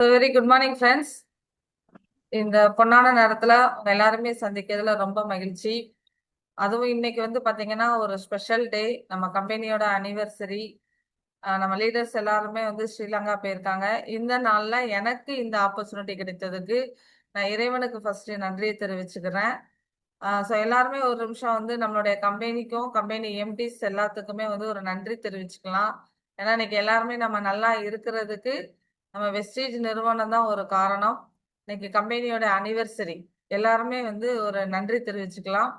Very good morning friends. இந்த பொன்னான நேரத்துல உங்க எல்லாருமே சந்திக்கிறதுல ரொம்ப மகிழ்ச்சி. அதுவும் இன்னைக்கு வந்து பாத்தீங்கன்னா ஒரு ஸ்பெஷல் டே. நம்ம கம்பெனியோட அனிவர்சரி. நம்ம லீடர்ஸ் எல்லாருமே வந்து ஸ்ரீலங்கா போயிருக்காங்க. இந்த நாள்ல எனக்கு இந்த ஆப்பர்ச்சுனிட்டி கிடைத்ததுக்கு நான் இறைவனுக்கு ஃபர்ஸ்ட் நன்றியை தெரிவிச்சுக்கிறேன். ஸோ எல்லாருமே ஒரு நிமிஷம் வந்து நம்மளுடைய கம்பெனிக்கும் கம்பெனி எம்டிஸ் எல்லாத்துக்குமே வந்து ஒரு நன்றி தெரிவிச்சுக்கலாம். ஏன்னா இன்னைக்கு எல்லாருமே நம்ம நல்லா இருக்கிறதுக்கு நம்ம வெஸ்டேஜ் நிறுவனம் தான் ஒரு காரணம். இன்னைக்கு கம்பெனியோட அனிவர்சரி. எல்லாருமே வந்து ஒரு நன்றி தெரிவிச்சுக்கலாம்.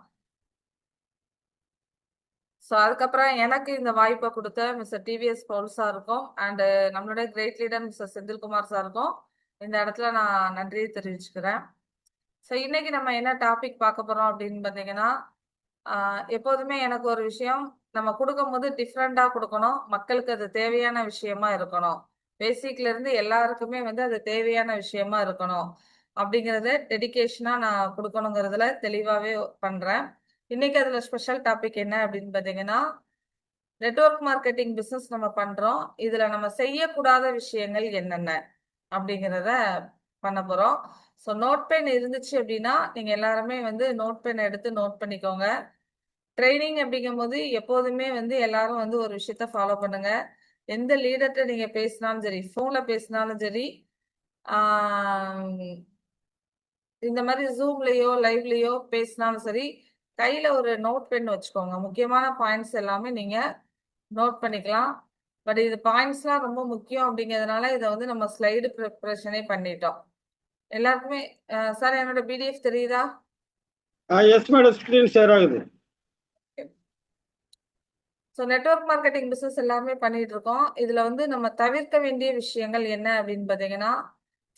ஸோ அதுக்கப்புறம் எனக்கு இந்த வாய்ப்பை கொடுத்த மிஸ்டர் டிவிஎஸ் பவுல் சாருக்கும் அண்ட் நம்மளுடைய கிரேட் லீடர் மிஸ்டர் செந்தில்குமார் சாருக்கும் இந்த இடத்துல நான் நன்றியை தெரிவிச்சுக்கிறேன். ஸோ இன்னைக்கு நம்ம என்ன டாபிக் பார்க்க போறோம் அப்படின்னு பார்த்தீங்கன்னா, எப்போதுமே எனக்கு ஒரு விஷயம் நம்ம கொடுக்கும்போது டிஃப்ரெண்டா கொடுக்கணும். மக்களுக்கு அது தேவையான விஷயமா இருக்கணும். பேசிக்ல இருந்து எல்லாருக்குமே வந்து அது தேவையான விஷயமா இருக்கணும். அப்படிங்கறத டெடிகேஷனா நான் கொடுக்கணுங்கிறதுல தெளிவாவே பண்றேன். இன்னைக்கு அதுல ஸ்பெஷல் டாபிக் என்ன அப்படின்னு பாத்தீங்கன்னா, நெட்வொர்க் மார்க்கெட்டிங் பிசினஸ் நம்ம பண்றோம். இதுல நம்ம செய்யக்கூடாத விஷயங்கள் என்னென்ன அப்படிங்கிறத பண்ண போறோம். ஸோ நோட் பென் இருந்துச்சு அப்படின்னா நீங்க எல்லாருமே வந்து நோட் பென் எடுத்து நோட் பண்ணிக்கோங்க. ட்ரைனிங் அப்படிங்கும்போது எப்போதுமே வந்து எல்லாரும் வந்து ஒரு விஷயத்த ஃபாலோ பண்ணுங்க. எந்த லீடர்கிட்ட நீங்க பேசினாலும் சரி, போன்ல பேசினாலும் சரி, இந்த மாதிரி ஜூம்லயோ லைவ்லயோ பேசினாலும் சரி, கையில ஒரு நோட் பென் வச்சுக்கோங்க. முக்கியமான பாயிண்ட்ஸ் எல்லாமே நீங்க நோட் பண்ணிக்கலாம். பட் இது பாயிண்ட்ஸ்லாம் ரொம்ப முக்கியம் அப்படிங்கிறதுனால இதை வந்து நம்ம ஸ்லைடு ப்ரிப்பரேஷனே பண்ணிட்டோம். எல்லாருக்குமே சார் என்னோட பிடிஎஃப் தெரியுதா? எஸ் மேடம், ஸ்கிரீன் ஷேர் ஆகுது. ஸோ நெட்வொர்க் மார்க்கெட்டிங் பிஸ்னஸ் எல்லாமே பண்ணிட்டு இருக்கோம். இதுல வந்து நம்ம தவிர்க்க வேண்டிய விஷயங்கள் என்ன அப்படின்னு பார்த்தீங்கன்னா,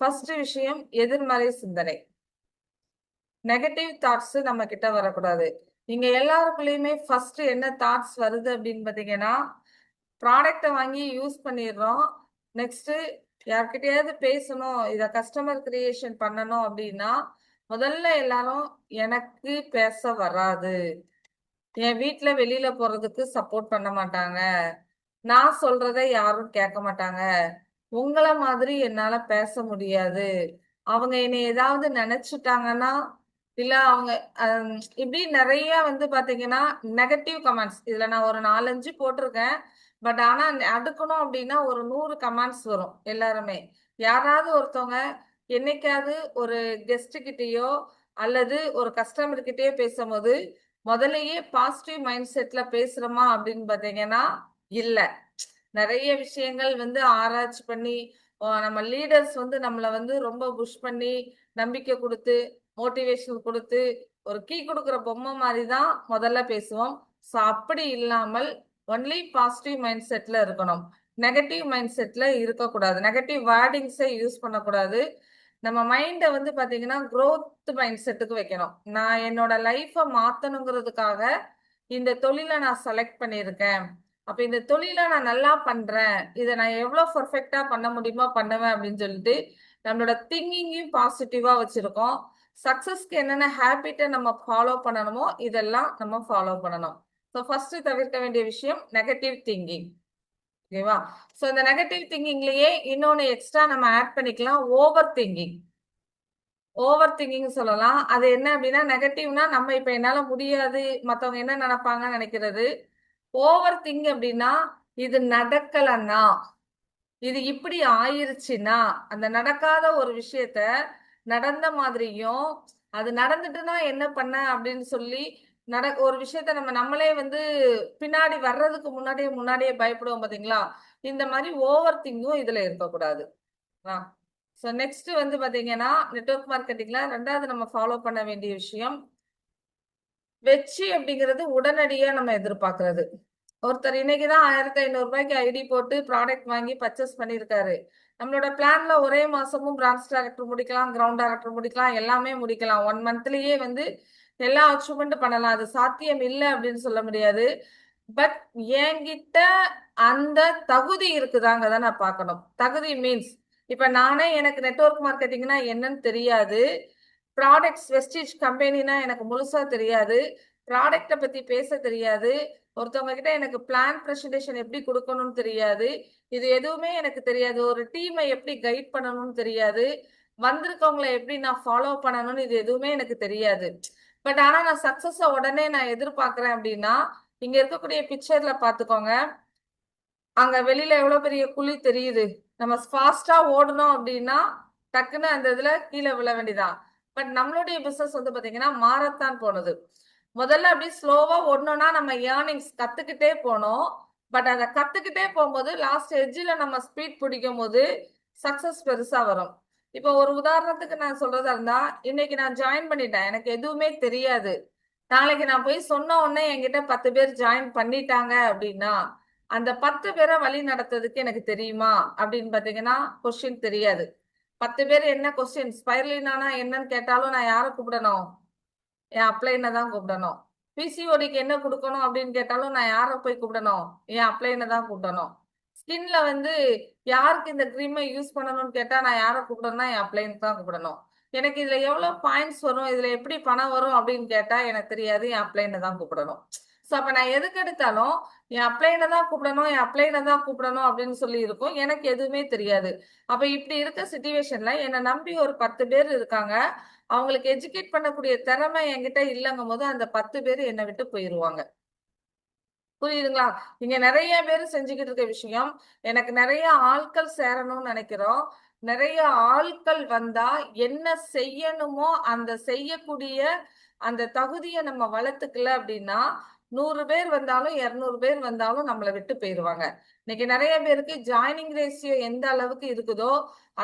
ஃபர்ஸ்ட் விஷயம் எதிர்மறை சிந்தனை. நெகட்டிவ் தாட்ஸ் நம்ம கிட்ட வரக்கூடாது. நீங்க எல்லாருக்குள்ளயுமே ஃபர்ஸ்ட் என்ன தாட்ஸ் வருது அப்படின்னு பார்த்தீங்கன்னா, ப்ராடக்டை வாங்கி யூஸ் பண்ணிடுறோம். நெக்ஸ்ட் யார்கிட்டயாவது பேசணும், இதை கஸ்டமர் கிரியேஷன் பண்ணணும் அப்படின்னா முதல்ல எல்லாரும் எனக்கு பேச வராது, என் வீட்ல வெளியில போறதுக்கு சப்போர்ட் பண்ண மாட்டாங்க, நான் சொல்றதை யாரும் கேட்க மாட்டாங்க, உங்கள மாதிரி என்னால பேச முடியாது, அவங்க என்னை ஏதாவது நினைச்சுட்டாங்கன்னா, இல்ல அவங்க இப்படி நிறைய வந்து பாத்தீங்கன்னா நெகட்டிவ் கமெண்ட்ஸ். இதுல நான் ஒரு 4-5 போட்டிருக்கேன். பட் ஆனா அடுக்கணும் அப்படின்னா ஒரு 100 கமெண்ட்ஸ் வரும். எல்லாருமே யாராவது ஒருத்தவங்க என்னைக்காவது ஒரு கெஸ்ட் கிட்டயோ அல்லது ஒரு கஸ்டமர் கிட்டயோ பேசும்போது முதல்லயே பாசிட்டிவ் மைண்ட் செட்ல பேசுறோமா அப்படின்னு பாத்தீங்கன்னா இல்ல. நிறைய விஷயங்கள் வந்து ஆராய்ச்சி பண்ணி நம்ம லீடர்ஸ் வந்து நம்மள வந்து ரொம்ப புஷ் பண்ணி நம்பிக்கை கொடுத்து மோட்டிவேஷன் கொடுத்து ஒரு கீ கொடுக்குற பொம்மை மாதிரி தான் முதல்ல பேசுவோம். ஸோ அப்படி இல்லாமல் ஒன்லி பாசிட்டிவ் மைண்ட் செட்ல இருக்கணும். நெகட்டிவ் மைண்ட் செட்ல இருக்கக்கூடாது. நெகட்டிவ் வேர்டிங்ஸை யூஸ் பண்ணக்கூடாது. நம்ம மைண்டை வந்து பாத்தீங்கன்னா growth மைண்ட் செட்டுக்கு வைக்கணும். நான் என்னோட லைஃபை மாத்தணுங்கிறதுக்காக இந்த தொழிலை நான் செலக்ட் பண்ணியிருக்கேன். அப்ப இந்த தொழிலை நான் நல்லா பண்றேன், இதை நான் எவ்வளவு பர்ஃபெக்டா பண்ண முடியுமோ பண்ணுவேன் அப்படின்னு சொல்லிட்டு நம்மளோட திங்கிங்கையும் பாசிட்டிவா வச்சிருக்கோம். சக்சஸ்க்கு என்னென்ன ஹேபிட்டை நம்ம ஃபாலோ பண்ணணுமோ இதெல்லாம் நம்ம ஃபாலோ பண்ணணும். ஸோ ஃபர்ஸ்ட் தவிர்க்க வேண்டிய விஷயம் நெகட்டிவ் திங்கிங். ஓகேவா? ஸோ இந்த நெகட்டிவ் திங்கிங்லயே இன்னொன்னு எக்ஸ்ட்ரா நம்ம ஆட் பண்ணிக்கலாம், ஓவர் திங்கிங். ஓவர் திங்கிங் சொல்லலாம். அது என்ன அப்படின்னா நெகட்டிவ்னா நம்ம இப்ப என்னால முடியாது, மத்தவங்க என்ன நினைப்பாங்கன்னு நினைக்கிறது. ஓவர் திங்க் அப்படின்னா இது நடக்கலன்னா, இது இப்படி ஆயிருச்சுன்னா, அந்த நடக்காத ஒரு விஷயத்த நடந்த மாதிரியும், அது நடந்துட்டுனா என்ன பண்ண அப்படின்னு சொல்லி ஒரு விஷயத்த நம்மளே வந்து பின்னாடி வர்றதுக்கு முன்னாடியே பயப்படுவோம் பாத்தீங்களா? இந்த மாதிரி ஓவர் திங்கும் இதுல இருக்கக்கூடாது. ஸோ நெக்ஸ்ட் வந்து பாத்தீங்கன்னா நெட்வொர்க் மார்க்கெட்டிங்ல ரெண்டாவது நம்ம ஃபாலோ பண்ண வேண்டிய விஷயம் வெற்றி அப்படிங்கிறது உடனடியா நம்ம எதிர்பார்க்கறது. ஒருத்தர் இன்னைக்குதான் 1500 ரூபாய்க்கு ஐடி போட்டு ப்ராடக்ட் வாங்கி பர்ச்சேஸ் பண்ணியிருக்காரு. நம்மளோட பிளான்ல ஒரே மாசமும் பிரான்ச் டைரக்டர் முடிக்கலாம், கிரவுண்ட் டைரக்டர் முடிக்கலாம், எல்லாமே முடிக்கலாம். 1 மந்த்லயே வந்து எல்லா அச்சீவ்மெண்ட் பண்ணலாம். அது சாத்தியம் இல்லை அப்படின்னு சொல்ல முடியாது. பட் என்கிட்ட அந்த தகுதி இருக்குதாங்கிறத நான் பார்க்கணும். தகுதி மீன்ஸ் இப்ப நானே எனக்கு நெட்வொர்க் மார்க்கெட்டிங்னா என்னன்னு தெரியாது, ப்ராடக்ட்ஸ் வெஸ்டேஜ் கம்பெனினா எனக்கு முழுசா தெரியாது, ப்ராடக்ட பத்தி பேச தெரியாது, ஒருத்தவங்க கிட்ட எனக்கு பிளான் பிரசன்டேஷன் எப்படி கொடுக்கணும்னு தெரியாது. இது எதுவுமே எனக்கு தெரியாது. ஒரு டீமை எப்படி கைட் பண்ணணும்னு தெரியாது. வந்திருக்கவங்கள எப்படி நான் ஃபாலோ பண்ணணும்னு இது எதுவுமே எனக்கு தெரியாது. பட் ஆனா நான் சக்சஸ உடனே நான் எதிர்பார்க்கிறேன் அப்படின்னா, இங்க இருக்கக்கூடிய பிக்சர்ல பாத்துக்கோங்க. அங்க வெளியில எவ்வளவு பெரிய குழி தெரியுது. நம்ம ஃபாஸ்டா ஓடணும் அப்படின்னா டக்குன்னு அந்த இதுல கீழே விழ வேண்டியதான். பட் நம்மளுடைய பிசினஸ் வந்து பாத்தீங்கன்னா மாரத்தான் போனது. முதல்ல அப்படியே ஸ்லோவா ஓடணும்னா நம்ம ஏர்னிங்ஸ் கத்துக்கிட்டே போனோம். பட் அதை கத்துக்கிட்டே போகும்போது லாஸ்ட் எட்ஜில் நம்ம ஸ்பீட் பிடிக்கும் போது சக்சஸ் பெருசா வரும். இப்போ ஒரு உதாரணத்துக்கு நான் சொல்றதா இருந்தா, இன்னைக்கு நான் ஜாயின் பண்ணிட்டேன், எனக்கு எதுவுமே தெரியாது. நாளைக்கு நான் போய் சொன்ன உடனே என்கிட்ட 10 பேர் ஜாயின் பண்ணிட்டாங்க அப்படின்னா, அந்த 10 பேரை வழி நடத்துறதுக்கு எனக்கு தெரியுமா அப்படின்னு பாத்தீங்கன்னா கொஸ்டின் தெரியாது. 10 பேர் என்ன கொஸ்டின் ஸ்பைரலினானா என்னன்னு கேட்டாலும் நான் யாரை கூப்பிடணும்? என் அப்ளைனை தான் கூப்பிடணும். பிசிஓடிக்கு என்ன கொடுக்கணும் அப்படின்னு கேட்டாலும் நான் யாரை போய் கூப்பிடணும்? என் அப்ளைனை தான் கூப்பிடணும். ஸ்கின்ல வந்து யாருக்கு இந்த க்ரீமை யூஸ் பண்ணணும்னு கேட்டா நான் யாரை கூப்பிடணும்னா என் அப்ளைனுக்கு தான் கூப்பிடணும். எனக்கு இதுல எவ்வளவு பாயிண்ட்ஸ் வரும், இதுல எப்படி பணம் வரும் அப்படின்னு கேட்டா எனக்கு தெரியாது, என் அப்ளைனை தான் கூப்பிடணும். ஸோ அப்ப நான் எதுக்கு எடுத்தாலும் என் அப்ளைனை தான் கூப்பிடணும், என் அப்ளைனை தான் கூப்பிடணும் அப்படின்னு சொல்லி இருக்கும். எனக்கு எதுவுமே தெரியாது. அப்ப இப்படி இருக்க சிச்சுவேஷன்ல என்னை நம்பி ஒரு 10 பேர் இருக்காங்க. அவங்களுக்கு எஜுகேட் பண்ணக்கூடிய திறமை என்கிட்ட இல்லங்கும் போது அந்த 10 பேர் என்னை விட்டு போயிருவாங்க. புரியுதுங்களா? இங்க நிறைய பேர் செஞ்சுக்கிட்டு இருக்க விஷயம், எனக்கு நிறைய ஆட்கள் சேரணும்னு நினைக்கிறோம். நிறைய ஆட்கள் வந்தா என்ன செய்யணுமோ அந்த செய்யக்கூடிய அந்த தகுதியை நம்ம வளர்த்துக்கல அப்படின்னா 100 பேர் வந்தாலும் 200 பேர் வந்தாலும் நம்மளை விட்டு போயிருவாங்க. இன்னைக்கு நிறைய பேருக்கு ஜாயினிங் ரேஷியோ எந்த அளவுக்கு இருக்குதோ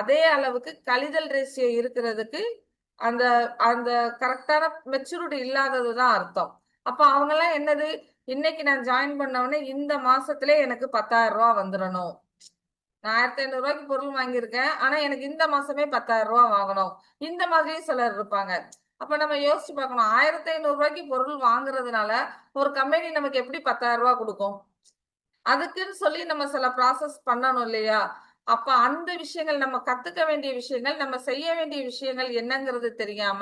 அதே அளவுக்கு கழிதல் ரேஷியோ இருக்கிறதுக்கு அந்த அந்த கரெக்டான மெச்சூரிட்டி இல்லாததுதான் அர்த்தம். அப்ப அவங்க எல்லாம் என்னது, இன்னைக்கு நான் ஜாயின் பண்ணவொடனே இந்த மாசத்திலே எனக்கு 10,000 ரூபாய் வந்துடணும். நான் 1,500 ரூபாய்க்கு பொருள் வாங்கியிருக்கேன், ஆனா எனக்கு இந்த மாசமே 10,000 ரூபாய் வாங்கணும். இந்த மாதிரியும் சிலர் இருப்பாங்க. அப்ப நம்ம யோசிச்சு பார்க்கணும், 1,500 ரூபாய்க்கு பொருள் வாங்குறதுனால ஒரு கம்பெனி நமக்கு எப்படி 10,000 ரூபாய் கொடுக்கும்? அதுக்குன்னு சொல்லி நம்ம சில ப்ராசஸ் பண்ணணும் இல்லையா? அப்ப அந்த விஷயங்கள் நம்ம கத்துக்க வேண்டிய விஷயங்கள், நம்ம செய்ய வேண்டிய விஷயங்கள் என்னங்கிறது தெரியாம,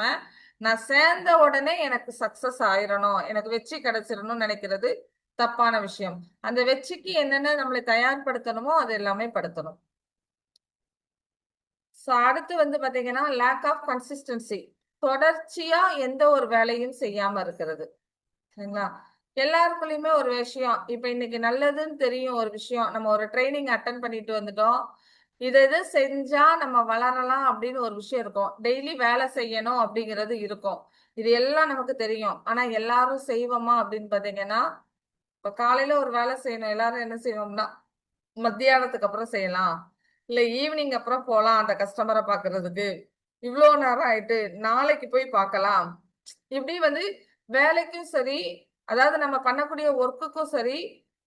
நான் சேர்ந்த உடனே எனக்கு சக்சஸ் ஆயிரணும், எனக்கு வெற்றி கிடைச்சிரணும்னு நினைக்கிறது தப்பான விஷயம். அந்த வெற்றிக்கு என்னென்ன நம்மளை தயார்படுத்தணுமோ அது எல்லாமே படுத்தணும். ஸோ அடுத்து வந்து பாத்தீங்கன்னா லேக் ஆஃப் கன்சிஸ்டன்சி. தொடர்ச்சியா எந்த ஒரு வேலையும் செய்யாம இருக்கிறது. சரிங்களா? எல்லாருக்குள்ளயுமே ஒரு விஷயம், இப்ப இன்னைக்கு நல்லதுன்னு தெரியும் ஒரு விஷயம். நம்ம ஒரு ட்ரைனிங் அட்டெண்ட் பண்ணிட்டு வந்துட்டோம். இது இது செஞ்சா நம்ம வளரலாம் அப்படின்னு ஒரு விஷயம் இருக்கும். டெய்லி வேலை செய்யணும் அப்படிங்கிறது இருக்கும். இது எல்லாம் நமக்கு தெரியும். ஆனா எல்லாரும் செய்வோமா அப்படின்னு பாத்தீங்கன்னா, இப்ப காலையில ஒரு வேலை செய்யணும். எல்லாரும் என்ன செய்வோம்னா, மத்தியானத்துக்கு அப்புறம் செய்யலாம். இல்ல ஈவினிங் அப்புறம் போலாம் அந்த கஸ்டமரை பாக்குறதுக்கு. இவ்வளோ நேரம் ஆயிட்டு, நாளைக்கு போய் பார்க்கலாம். இப்படி வந்து வேலைக்கும் சரி, அதாவது நம்ம பண்ணக்கூடிய ஒர்க்குக்கும் சரி,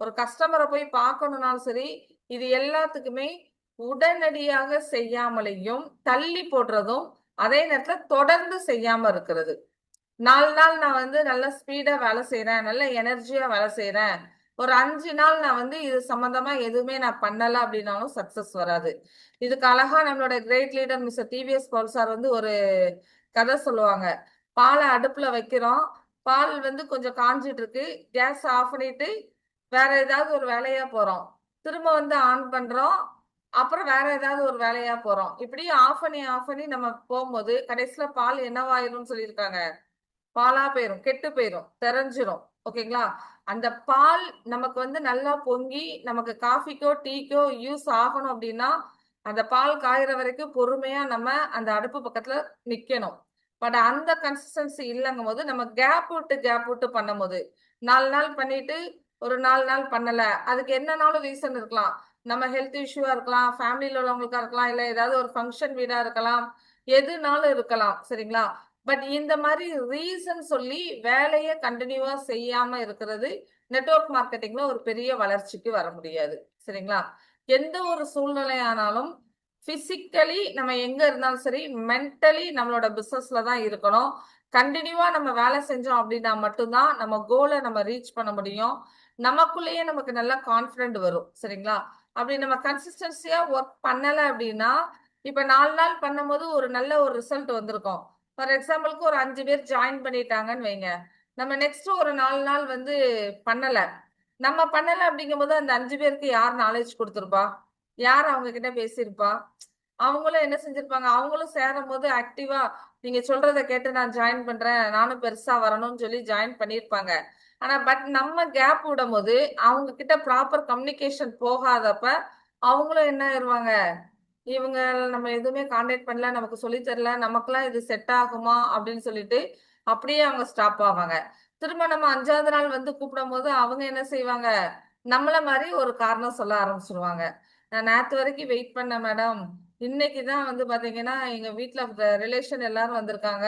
ஒரு கஸ்டமரை போய் பார்க்கணும்னாலும் சரி, இது எல்லாத்துக்குமே உடனடியாக செய்யாமலேயும், தள்ளி போடுறதும், அதே நேரத்துல தொடர்ந்து செய்யாம இருக்கிறது. 4 நாள் நான் வந்து நல்லா ஸ்பீடா வேலை செய்றேன், நல்ல எனர்ஜியா வேலை செய்றேன். ஒரு 5 நாள் நான் வந்து இது சம்பந்தமா எதுவுமே நான் பண்ணல அப்படின்னாலும் சக்சஸ் வராது. இதுக்கு அழகா நம்மளோட கிரேட் லீடர் மிஸ்டர் டிவிஎஸ் பால் சார் வந்து ஒரு கதை சொல்லுவாங்க. பாலை அடுப்புல வைக்கிறோம். பால் வந்து கொஞ்சம் காஞ்சிட்டு இருக்கு. கேஸ் ஆஃப் பண்ணிட்டு வேற ஏதாவது ஒரு வேலையா போறோம். திரும்ப வந்து ஆன் பண்றோம். அப்புறம் வேற ஏதாவது ஒரு வேலையா போறோம். இப்படி ஆஃப் பண்ணி நம்ம போகும்போது கடைசியில பால் என்னவாயிரும்னு சொல்லியிருக்காங்க. பாலா போயிரும், கெட்டு போயிரும், தெரஞ்சிரும். ஓகேங்களா? அந்த பால் நமக்கு வந்து நல்லா பொங்கி நமக்கு காஃபிக்கோ டீக்கோ யூஸ் ஆகணும் அப்படின்னா அந்த பால் காயிற வரைக்கும் பொறுமையா நம்ம அந்த அடுப்பு பக்கத்துல நிக்கணும். பட் அந்த கன்சிஸ்டன்சி இல்லங்கும் போது நம்ம கேப் விட்டு பண்ணும்போது 4 நாள் பண்ணிட்டு ஒரு 4 நாள் பண்ணல, அதுக்கு என்னனாலும் ரீசன் இருக்கலாம். நம்ம ஹெல்த் இஷ்யூவா இருக்கலாம், ஃபேமிலியில உள்ளவங்களுக்கா இருக்கலாம், இல்ல ஏதாவது ஒரு ஃபங்க்ஷன் வீடா இருக்கலாம், எதுனாலும் இருக்கலாம். சரிங்களா? பட் இந்த மாதிரி ரீசன் சொல்லி வேலையை கண்டினியூவா செய்யாம இருக்கிறது நெட்வொர்க் மார்க்கெட்டிங்ல ஒரு பெரிய வளர்ச்சிக்கு வர முடியாது. சரிங்களா? எந்த ஒரு சூழ்நிலையானாலும் பிசிக்கலி நம்ம எங்க இருந்தாலும் சரி, மென்டலி நம்மளோட பிசினஸ்ல தான் இருக்கணும். கண்டினியூவா நம்ம வேலை செஞ்சோம் அப்படின்னா மட்டும்தான் நம்ம கோலை நம்ம ரீச் பண்ண முடியும். நமக்குள்ளேயே நமக்கு நல்ல கான்ஃபிடென்ட் வரும். சரிங்களா? அப்படி நம்ம கன்சிஸ்டன்சியா ஒர்க் பண்ணல அப்படின்னா, இப்ப 4 நாள் பண்ணும்போது ஒரு நல்ல ஒரு ரிசல்ட் வந்திருக்கும். ஃபார் எக்ஸாம்பிளுக்கு ஒரு 5 பேர் ஜாயின் பண்ணிட்டாங்கன்னு வைங்க. நம்ம நெக்ஸ்ட் ஒரு 4 நாள் வந்து பண்ணல. நம்ம பண்ணல அப்படிங்கும்போது அந்த 5 பேருக்கு யார் நாலேஜ் கொடுத்திருப்பா? யார் அவங்க கிட்ட பேசியிருப்பா? அவங்களும் என்ன செஞ்சிருப்பாங்க? அவங்களும் சேரும்போது ஆக்டிவா நீங்க சொல்றத கேட்டு நான் ஜாயின் பண்றேன். நானும் பெருசா வரணும்னு சொல்லி ஜாயின் பண்ணியிருப்பாங்க. ஆனா நம்ம கேப் விடும்போது அவங்க கிட்ட ப்ராப்பர் கம்யூனிகேஷன் போகாதப்ப அவங்களும் என்ன ஆயிருவாங்க? இவங்க நம்ம எதுவுமே கான்டாக்ட் பண்ணல, நமக்கு சொல்லித் தரல, நமக்கெல்லாம் இது செட் ஆகுமா அப்படின்னு சொல்லிட்டு அப்படியே அவங்க ஸ்டாப் ஆவாங்க. திரும்ப நம்ம 5வது நாள் வந்து கூப்பிடும்போது அவங்க என்ன செய்வாங்க? நம்மள மாரி ஒரு காரணம் சொல்ல ஆரம்பிச்சுருவாங்க. நான் நேத்து வரைக்கும் வெயிட் பண்ணேன் மேடம். இன்னைக்கு தான் வந்து பாத்தீங்கன்னா, எங்க வீட்ல ரிலேஷன் எல்லாரும் வந்திருக்காங்க.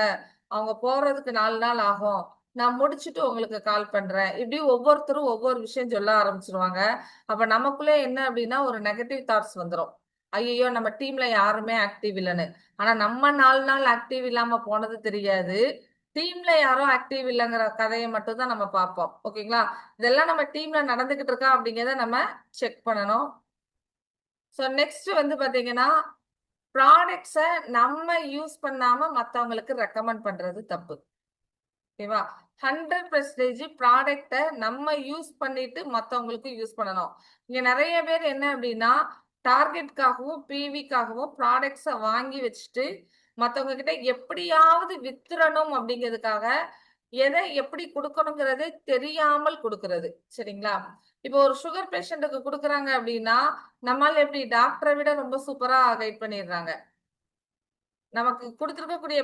அவங்க போறதுக்கு 4 நாள் ஆகும். நான் முடிச்சுட்டு உங்களுக்கு கால் பண்றேன். இப்படி ஒவ்வொருத்தரும் ஒவ்வொரு விஷயம் சொல்ல ஆரம்பிச்சுருவாங்க. அப்ப நமக்குள்ளே என்ன அப்படின்னா, ஒரு நெகட்டிவ் தாட்ஸ் வந்துரும். ஐயய்யோ! நம்ம டீம்ல யாருமே ஆக்டிவ் இல்லன்னு. ஆனா நம்ம 4 நாள் ஆக்டிவ் இல்லாம போனது தெரியாது. டீம்ல யாரோ ஆக்டிவ் இல்லங்கிற கதைய மட்டும் தான் நம்ம பார்ப்போம். ஓகேங்களா? இதெல்லாம் நம்ம டீம்ல நடந்துகிட்டு இருக்கா அப்படிங்கிறத நம்ம செக் பண்ணணும். ஸோ நெக்ஸ்ட் வந்து பாத்தீங்கன்னா, ப்ராடக்ட்ஸ நம்ம யூஸ் பண்ணாம மத்தவங்களுக்கு ரெக்கமெண்ட் பண்றது தப்பு. ஓகேவா? 100% ப்ராடக்ட்ட நம்ம யூஸ் பண்ணிட்டு மத்தவங்களுக்கு யூஸ் பண்ணணும். இங்க நெறைய பேர் என்ன அப்டின்னா, டார்கெட்காகவும், பிவிக்காகவும் ப்ராடக்ட்ஸ வாங்கி வச்சுட்டு, மத்தவங்க கிட்ட எப்படியாவது வித்துறணும் அப்டிங்கிறதுக்காக, எத எப்படி குடுக்கணுங்கிறதே தெரியாமல் குடுக்குறது. சரிங்களா? இப்போ ஒரு சுகர் பேஷண்ட்டுக்கு குடுக்குறாங்க அப்டின்னா, நம்மால் எப்படி டாக்டர விட ரொம்ப சூப்பரா கைட் பண்ணிடுறாங்க. நமக்கு குடுத்திருக்கக்கூடிய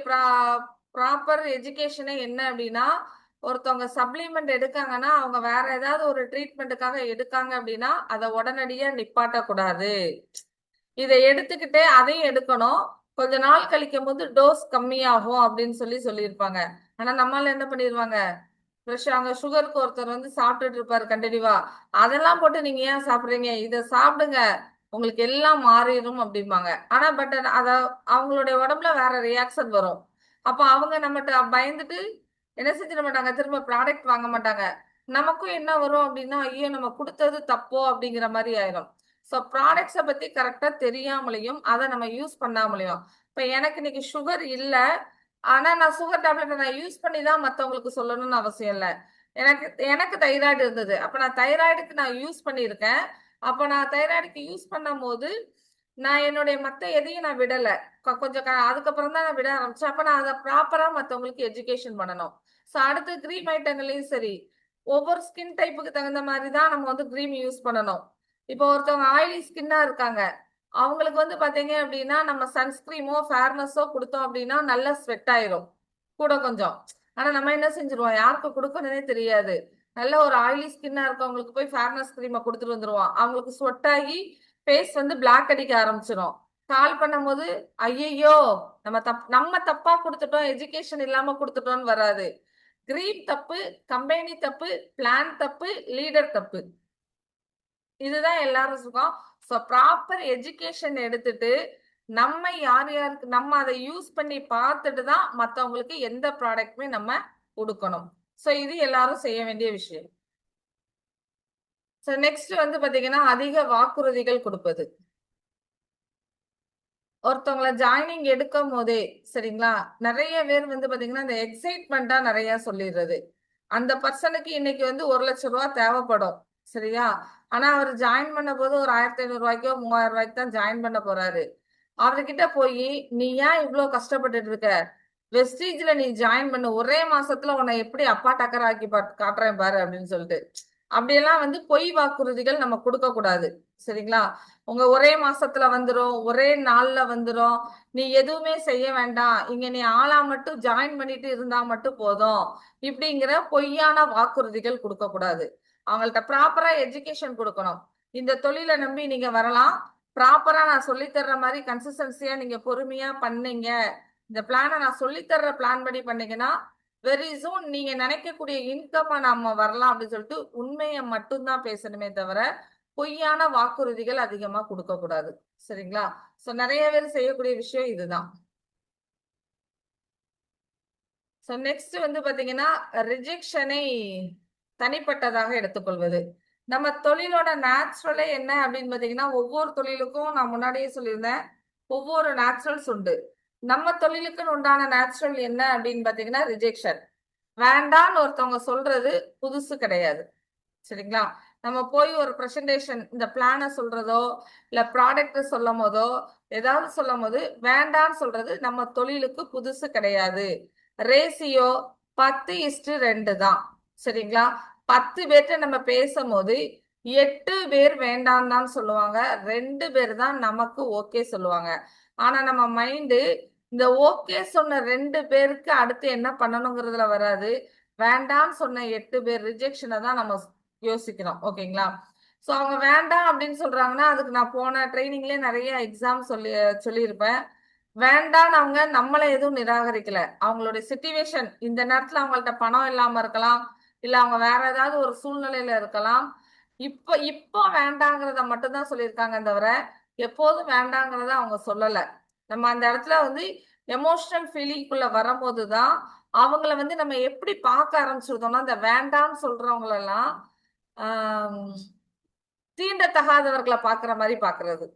ப்ராப்பர் எஜுகேஷனே என்ன அப்டின்னா, ஒருத்தவங்க சப்ளிமெண்ட் எடுக்காங்கன்னா, அவங்க வேற ஏதாவது ஒரு ட்ரீட்மெண்ட்டுக்காக எடுக்காங்க அப்டின்னா, அத உடனடியா நிப்பாட்டக்கூடாது. இத எடுத்துக்கிட்டே அதையும் எடுக்கணும். கொஞ்ச நாள் கழிக்கும்போது டோஸ் கம்மியாகும் அப்டின்னு சொல்லியிருப்பாங்க. ஆனா நம்மாள் என்ன பண்ணிருவாங்க? அங்க சுகருக்கு ஒருத்தர் வந்து சாப்பிட்டுட்டு இருப்பாரு கன்டினியூவா. அதெல்லாம் போட்டு நீங்க ஏன் சாப்பிடுறீங்க? இத சாப்பிடுங்க. உங்களுக்கு எல்லாம் மாறிரும் அப்டிம்பாங்க. ஆனா அத அவங்களுடைய உடம்புல வேற ரியாக்ஷன் வரும். அப்ப அவங்க நம்மட்ட பயந்துட்டு என்ன செஞ்சிட மாட்டாங்க, திரும்ப ப்ராடக்ட் வாங்க மாட்டாங்க. நமக்கும் என்ன வரும் அப்டின்னா, ஐயோ! நம்ம குடுத்தது தப்போ அப்டிங்கிற மாரி ஆயிரும். ஸோ ப்ராடக்ட்ஸ பத்தி கரெக்ட்டா தெரியாமலேயும், அத நம்ம யூஸ் பண்ணாமலேயும். இப்ப எனக்கு இன்னைக்கு சுகர் இல்ல. ஆனா நான் சுகர் டேப்லெட்ட நான் யூஸ் பண்ணி தான் மத்தவங்களுக்கு சொல்லணும்னு அவசியம் இல்ல. எனக்கு எனக்கு தைராய்டு இருந்தது. அப்ப நான் தைராய்டுக்கு நான் யூஸ் பண்ணியிருக்கேன். அப்ப நான் தைராய்டுக்கு யூஸ் பண்ணும்போது, நான் என்னுடைய மத்த எதையும் நான் விடல. கொஞ்சம் அதுக்கப்புறம் தான் நான் விட ஆரம்பிச்சேன். அப்ப நான் அத ப்ராப்பரா மத்தவங்களுக்கு எஜுகேஷன் பண்ணணும். ஸோ அடுத்து கிரீம் ஐட்டங்கள்லயும் சரி, ஒவ்வொரு ஸ்கின் டைப்புக்கு தகுந்த மாரி தான் நம்ம வந்து கிரீம் யூஸ் பண்ணணும். இப்போ ஒருத்தவங்க ஆயிலி ஸ்கின்னா இருக்காங்க. அவங்களுக்கு வந்து பாத்தீங்க அப்டின்னா, நம்ம சன்ஸ்கிரீமோ, ஃபேர்னஸோ குடுத்தோம் அப்டின்னா, நல்லா ஸ்வெட் ஆயிரும். கூட கொஞ்சம். ஆனா நம்ம என்ன செஞ்சுருவோம், யாருக்கு குடுக்கணும்னே தெரியாது. நல்ல ஒரு ஆயிலி ஸ்கின்னா இருக்கவங்களுக்கு போய் ஃபேர்னஸ் கிரீம குடுத்துட்டு வந்துருவோம். அவங்களுக்கு ஸ்வெட் ஆகி ஃபேஸ் வந்து பிளாக் அடிக்க ஆரம்பிச்சுரும். கால் பண்ணும்போது, ஐய்யய்யோ! நம்ம தப்பா குடுத்துட்டோம், எஜுகேஷன் இல்லாம குடுத்துட்டோம்னு வராது. கிரீம் தப்பு, கம்பெனி தப்பு, பிளான் தப்பு, லீடர் தப்பு. இதுதான் எல்லாரும் சுகம். ஸோ ப்ராப்பர் எஜுகேஷன் எடுத்துட்டு, நம்ம யார் யாருக்கு நம்ம அத யூஸ் பண்ணி பார்த்துட்டு தான் மத்தவங்களுக்கு எந்த ப்ராடக்ட்டுமே நம்ம குடுக்கணும். ஸோ இது எல்லாரும் செய்ய வேண்டிய விஷயம். ஸோ நெக்ஸ்ட் வந்து பார்த்தீங்கன்னா, அதிக வாக்குறுதிகள் குடுப்பது. ஒருத்தவங்கள ஜாயினிங் எடுக்கும்போதே, சரிங்களா? நெறைய பேர் வந்து பார்த்தீங்கன்னா, இந்த எக்ஸைட்மென்ட்டா நெறைய சொல்லிர்றது. அந்த பர்சனுக்கு இன்னைக்கு வந்து ரூ. 1,00,000 தேவைப்படும். சரியா? ஆனா அவரு ஜாயின் பண்ணும்போது ஒரு ரூ. 1,500க்கோ, ரூ. 3,000க்கு தான் ஜாயின் பண்ண போறாரு. அவர்கிட்ட போயி, "நீ ஏன் இவ்ளோ கஷ்டப்பட்டுட்டு இருக்க? வெஸ்டீஜ்ல நீ ஜாயின் பண்ணு. ஒரே மாசத்துல உன்னை எப்படி அப்பா டக்கர் ஆக்கி காட்டுறேன் பாரு" அப்படின்னு சொல்லிட்டு. அப்படியெல்லாம் வந்து பொய் வாக்குறுதிகள் நம்ம குடுக்கக் கூடாது. சரிங்களா? உங்க ஒரே மாசத்துல வந்துரும், ஒரே நாள்ல வந்துரும். நீ எதுவுமே செய்ய வேண்டாம். இங்க நீ ஆளா மட்டும் ஜாயின் பண்ணிட்டு இருந்தா மட்டும் போதும். இப்படிங்கிற பொய்யான வாக்குறுதிகள் குடுக்கக் கூடாது. அவங்கள்ட்ட ப்ராப்பரா எஜுகேஷன் குடுக்கணும். இந்த தொழில நம்பி நீங்க வரலாம். ப்ராப்பரா நான் சொல்லித் தர்ற மாரி கன்சிஸ்டன்சியா நீங்க பொறுமையா பண்ணீங்க. இந்த பிளான நான் சொல்லித் தர்ற பிளான் படி பண்ணீங்கன்னா, வெரி சூன் நீங்க நினைக்கக்கூடிய இன்கம்ம நம்ம வரலாம் அப்படின்னு சொல்லிட்டு உண்மைய மட்டும் தான் பேசணுமே தவிர, பொய்யான வாக்குறுதிகள் அதிகமா குடுக்கக் கூடாது. சரிங்களா? சோ நெறைய பேர் செய்யக்கூடிய விஷயம் இதுதான். சோ நெக்ஸ்ட் வந்து பாத்தீங்கன்னா, ரிஜெக்ஷனை தனிப்பட்டதாக எடுத்துக்கொள்வது. நம்ம தொழிலோட நேச்சுரலே என்ன அப்படின்னு பாத்தீங்கன்னா, ஒவ்வொரு தொழிலுக்கும் நான் முன்னாடியே சொல்லியிருந்தேன். ஒவ்வொரு நேச்சுரல்ஸ் உண்டு. நம்ம தொழிலுக்குன்னு உண்டான நேச்சுரல் என்ன அப்படின்னு பாத்தீங்கன்னா, ரிஜெக்ஷன். வேண்டான்னு ஒருத்தவங்க சொல்றது புதுசு கிடையாது. சரிங்களா? நம்ம போய் ஒரு ப்ரெசன்டேஷன் இந்த பிளானை சொல்றதோ இல்ல ப்ராடக்ட் சொல்லும் போதோ ஏதாவது சொல்லும் போது வேண்டான்னு சொல்றது நம்ம தொழிலுக்கு புதுசு கிடையாது. ரேசியோ 10:2 தான். சரிங்களா? 10 பேர்கிட்ட நம்ம பேசும்போது 8 பேர் வேண்டாம் தான் சொல்லுவாங்க, 2 பேர் தான் நமக்கு ஓகே சொல்லுவாங்க. ஆனா நம்ம மைண்டு இந்த ஓகே சொன்ன 2 பேருக்கு அடுத்து என்ன பண்ணணுங்கிறதுல வராது. வேண்டான்னு சொன்ன 8 பேர் ரிஜெக்ஷனை தான் நம்ம யோசிக்கிறோம். ஓகேங்களா? ஸோ அவங்க வேண்டாம் அப்படின்னு சொல்றாங்கன்னா அதுக்கு நான் போன ட்ரைனிங்லேயே நிறைய எக்ஸாம் சொல்லியிருப்பேன். வேண்டான்னு அவங்க நம்மளை எதுவும் நிராகரிக்கல. அவங்களுடைய சிச்சுவேஷன் இந்த நேரத்துல அவங்கள்ட்ட பணம் இல்லாம இருக்கலாம், இல்ல அவங்க வேற ஏதாவது ஒரு சூழ்நிலையில இருக்கலாம். இப்போ வேண்டாங்கிறத மட்டும்தான் சொல்லியிருக்காங்க தவிர எப்போதும் வேண்டாங்கிறத அவங்க சொல்லல. நம்ம அந்த இடத்துல வந்து எமோஷனல் ஃபீலிங்குள்ள வரும்போதுதான் அவங்கள வந்து நம்ம எப்படி பார்க்க ஆரம்பிச்சிருந்தோம்னா இந்த வேண்டாம்னு சொல்றவங்களெல்லாம் ஆஹ் தீண்டத்தகாதவர்களை பாக்குற மாதிரி பாக்குறது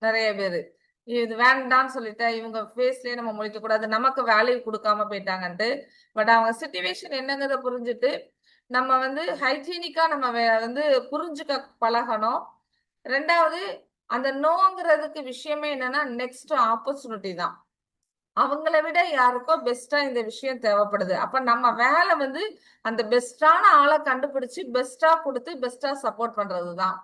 நிறைய பேரு. இது வேண்டாம்னு சொல்லிட்டு இவங்க ஃபேஸ்லயே நம்ம முழிக்க கூடாது, நமக்கு வேல்யூ கொடுக்காம போயிட்டாங்கன்ட்டு. பட் அவங்க சிச்சுவேஷன் என்னங்கிறத புரிஞ்சுட்டு நம்ம வந்து ஹைஜீனிக்கா நம்ம வந்து புரிஞ்சுக்க பழகணும். ரெண்டாவது அந்த நோங்கிறதுக்கு விஷயமே என்னன்னா நெக்ஸ்ட் ஆப்பர்ச்சுனிட்டி தான். அவங்கள விட யாருக்கோ பெஸ்டா இந்த விஷயம் தேவைப்படுது. அப்ப நம்ம வேலை வந்து அந்த பெஸ்டான ஆளை கண்டுபிடிச்சு பெஸ்டா கொடுத்து பெஸ்டா சப்போர்ட் பண்றதுதான்.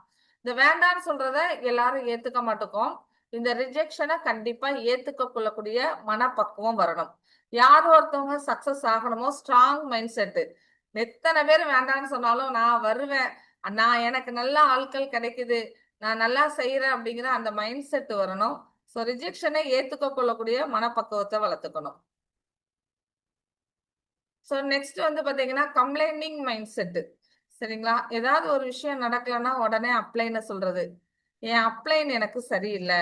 இந்த வேண்டான்னு சொல்றத எல்லாரும் ஏத்துக்க மாட்டோம். இந்த ரிஜெக்ஷனை கண்டிப்பா ஏத்துக்க கொள்ளக்கூடிய மனப்பக்குவம் வரணும். யார் ஒருத்தவங்க சக்சஸ் ஆகணுமோ ஸ்ட்ராங் மைண்ட் செட். எத்தனை பேர் வேண்டான்னு சொன்னாலும் நான் வருவேன், நான் எனக்கு நல்ல ஆட்கள் கிடைக்குது, நான் நல்லா செய்யறேன் அப்படிங்கிற அந்த மைண்ட் செட் வரணும். ஸோ ரிஜெக்ஷனை ஏத்துக்க கொள்ளக்கூடிய மனப்பக்குவத்தை வளர்த்துக்கணும். ஸோ நெக்ஸ்ட் வந்து பாத்தீங்கன்னா கம்ப்ளைண்டிங் மைண்ட் செட். சரிங்களா? ஏதாவது ஒரு விஷயம் நடக்கலன்னா உடனே அப்ளைன்னு சொல்றது. என் அப்ளைன் எனக்கு சரியில்லை,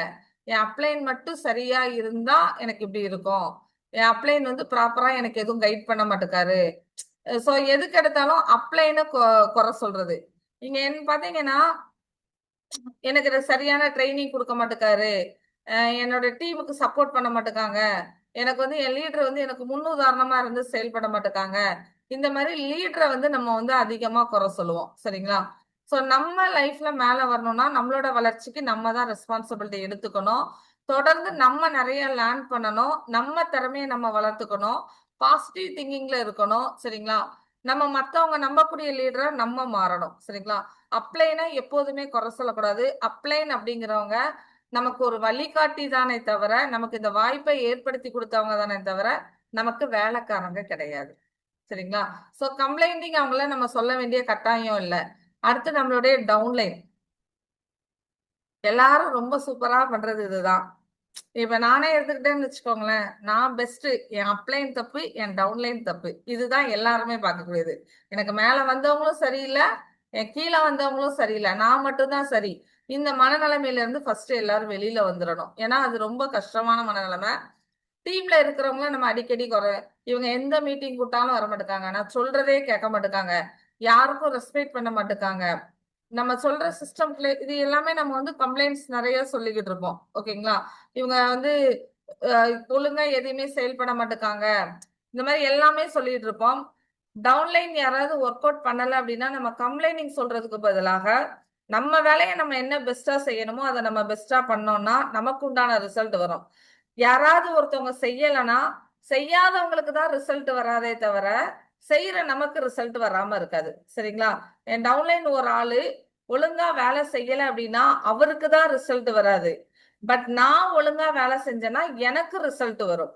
என் அப்ளைன் மட்டும் சரியா இருந்தா எனக்கு இப்படி இருக்கும், என் அப்ளைன் வந்து ப்ராப்பரா எனக்கு எதுவும் கைட் பண்ண மாட்டேக்காரு. ஸோ எதுக்கு எடுத்தாலும் அப்ளைன்னு குறை சொல்றது. நீங்க என்ன பாத்தீங்கன்னா எனக்கு சரியான ட்ரைனிங் கொடுக்க மாட்டேக்காரு, என்னோட டீமுக்கு சப்போர்ட் பண்ண மாட்டேக்காங்க, எனக்கு வந்து என் லீடர் வந்து எனக்கு முன்னுதாரணமா இருந்து செயல்பட மாட்டேக்காங்க. இந்த மாதிரி லீடரை வந்து நம்ம வந்து அதிகமா குறை சொல்லுவோம். சரிங்களா? ஸோ நம்ம லைஃப்ல மேல வரணும்னா நம்மளோட வளர்ச்சிக்கு நம்ம தான் ரெஸ்பான்சிபிலிட்டி எடுத்துக்கணும். தொடர்ந்து நம்ம நிறைய லேர்ன் பண்ணணும், நம்ம திறமையை நம்ம வளர்த்துக்கணும், பாசிட்டிவ் திங்கிங்ல இருக்கணும். சரிங்களா? நம்ம மத்தவங்க நம்பக்கூடிய லீடரா நம்ம மாறணும். சரிங்களா? அப்ளைனை எப்போதுமே குறை சொல்லக்கூடாது. அப்ளைன் அப்படிங்கிறவங்க நமக்கு ஒரு வழிகாட்டி தானே தவிர, நமக்கு இந்த வாய்ப்பை ஏற்படுத்தி கொடுத்தவங்க தானே தவிர நமக்கு வேலைக்காரங்க கிடையாது. சரிங்களா? சோ கம்ப்ளைண்டிங் அவங்கள நம்ம சொல்ல வேண்டிய கட்டாயம் இல்லை. அடுத்து நம்மளுடைய டவுன்லைன். எல்லாரும் ரொம்ப சூப்பரா பண்றது இதுதான். இப்ப நானே எடுத்துக்கிட்டேன்னு வச்சுக்கோங்களேன், நான் பெஸ்ட், என் அப்ளைன் தப்பு, என் டவுன்லைன் தப்பு, இதுதான் எல்லாருமே பார்க்கக்கூடியது. எனக்கு மேல வந்தவங்களும் சரியில்லை, என் கீழே வந்தவங்களும் சரியில்லை, நான் மட்டும்தான் சரி. இந்த மனநிலைமையில இருந்து ஃபர்ஸ்ட் எல்லாரும் வெளியில வந்துடணும். ஏன்னா அது ரொம்ப கஷ்டமான மனநிலைமை. டீம்ல இருக்கிறவங்கள நம்ம அடிக்கடி இவங்க எந்த மீட்டிங் கூட்டாலும் வர மாட்டேங்காங்க, நான் சொல்றதே கேட்க மாட்டேங்காங்க, யாருக்கும் ரெஸ்பெக்ட் பண்ண மாட்டேங்காங்க, நம்ம சொல்ற சிஸ்டம்ல இது எல்லாமே நம்ம வந்து கம்ப்ளைண்ட்ஸ் நிறைய சொல்லிக்கிட்டு இருப்போம். ஓகேங்களா? இவங்க வந்து ஒழுங்கா எதையுமே செயல்பட மாட்டேங்காங்க, இந்த மாதிரி எல்லாமே சொல்லிட்டு இருப்போம். டவுன்லைன் யாராவது ஒர்க் அவுட் பண்ணல அப்படின்னா நம்ம கம்ப்ளைனிங் சொல்றதுக்கு பதிலாக நம்ம வேலையை நம்ம என்ன பெஸ்டா செய்யணுமோ அதை நம்ம பெஸ்டா பண்ணோம்னா நமக்கு உண்டான ரிசல்ட் வரும். யாராவது ஒருத்தவங்க செய்யலைன்னா செய்யாதவங்களுக்கு தான் ரிசல்ட் வராதே தவிர செய்யற நமக்கு ரிசல்ட் வராம இருக்காது. சரிங்களா? என் டவுன்லைன் ஒரு ஆளு ஒழுங்கா வேலை செய்யல அப்படின்னா அவருக்கு தான் ரிசல்ட் வராது. பட் நான் ஒழுங்கா வேலை செஞ்சேன்னா எனக்கு ரிசல்ட் வரும்.